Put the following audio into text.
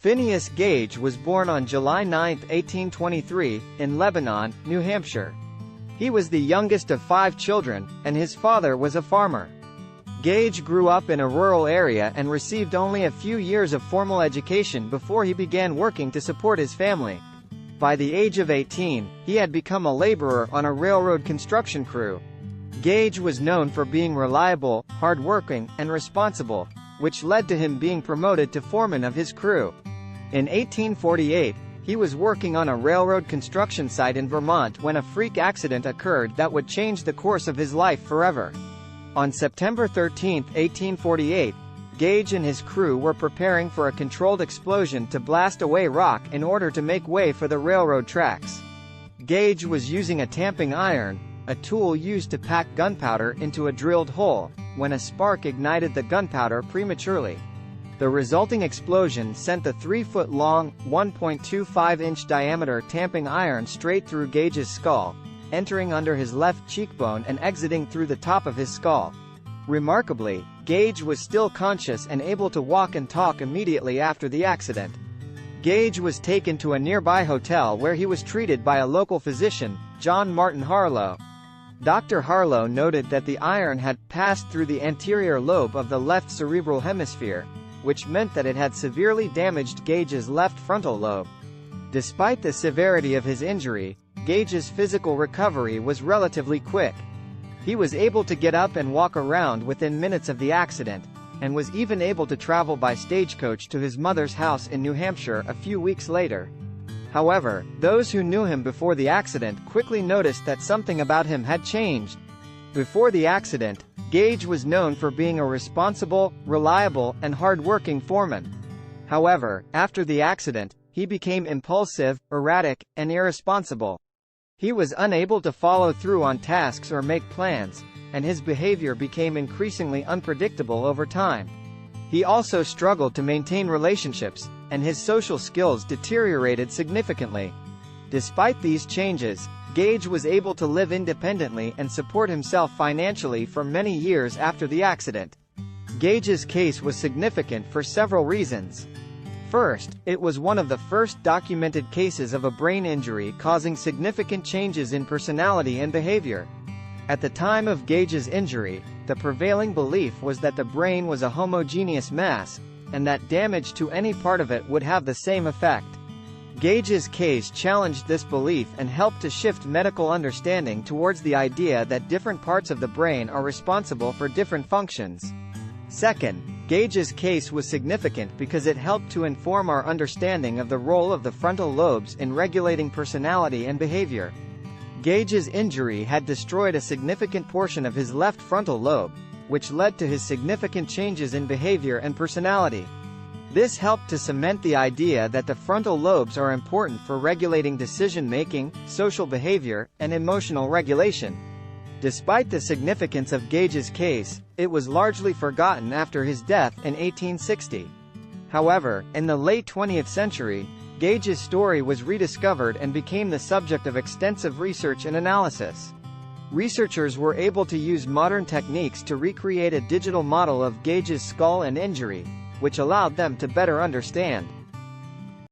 Phineas Gage was born on July 9, 1823, in Lebanon, New Hampshire. He was the youngest of 5 children, and his father was a farmer. Gage grew up in a rural area and received only a few years of formal education before he began working to support his family. By the age of 18, he had become a laborer on a railroad construction crew. Gage was known for being reliable, hard-working, and responsible, which led to him being promoted to foreman of his crew. In 1848, he was working on a railroad construction site in Vermont when a freak accident occurred that would change the course of his life forever. On September 13, 1848, Gage and his crew were preparing for a controlled explosion to blast away rock in order to make way for the railroad tracks. Gage was using a tamping iron, a tool used to pack gunpowder into a drilled hole, when a spark ignited the gunpowder prematurely. The resulting explosion sent the 3-foot-long, 1.25-inch diameter tamping iron straight through Gage's skull, entering under his left cheekbone and exiting through the top of his skull. Remarkably, Gage was still conscious and able to walk and talk immediately after the accident. Gage was taken to a nearby hotel where he was treated by a local physician, John Martin Harlow. Dr. Harlow noted that the iron had passed through the anterior lobe of the left cerebral hemisphere, which meant that it had severely damaged Gage's left frontal lobe. Despite the severity of his injury, Gage's physical recovery was relatively quick. He was able to get up and walk around within minutes of the accident, and was even able to travel by stagecoach to his mother's house in New Hampshire a few weeks later. However, those who knew him before the accident quickly noticed that something about him had changed. Before the accident, Gage was known for being a responsible, reliable, and hard-working foreman. However, after the accident, he became impulsive, erratic, and irresponsible. He was unable to follow through on tasks or make plans, and his behavior became increasingly unpredictable over time. He also struggled to maintain relationships, and his social skills deteriorated significantly. Despite these changes, Gage was able to live independently and support himself financially for many years after the accident. Gage's case was significant for several reasons. First, it was one of the first documented cases of a brain injury causing significant changes in personality and behavior. At the time of Gage's injury, the prevailing belief was that the brain was a homogeneous mass, and that damage to any part of it would have the same effect. Gage's case challenged this belief and helped to shift medical understanding towards the idea that different parts of the brain are responsible for different functions. Second, Gage's case was significant because it helped to inform our understanding of the role of the frontal lobes in regulating personality and behavior. Gage's injury had destroyed a significant portion of his left frontal lobe, which led to his significant changes in behavior and personality. This helped to cement the idea that the frontal lobes are important for regulating decision-making, social behavior, and emotional regulation. Despite the significance of Gage's case, it was largely forgotten after his death in 1860. However, in the late 20th century, Gage's story was rediscovered and became the subject of extensive research and analysis. Researchers were able to use modern techniques to recreate a digital model of Gage's skull and injury, which allowed them to better understand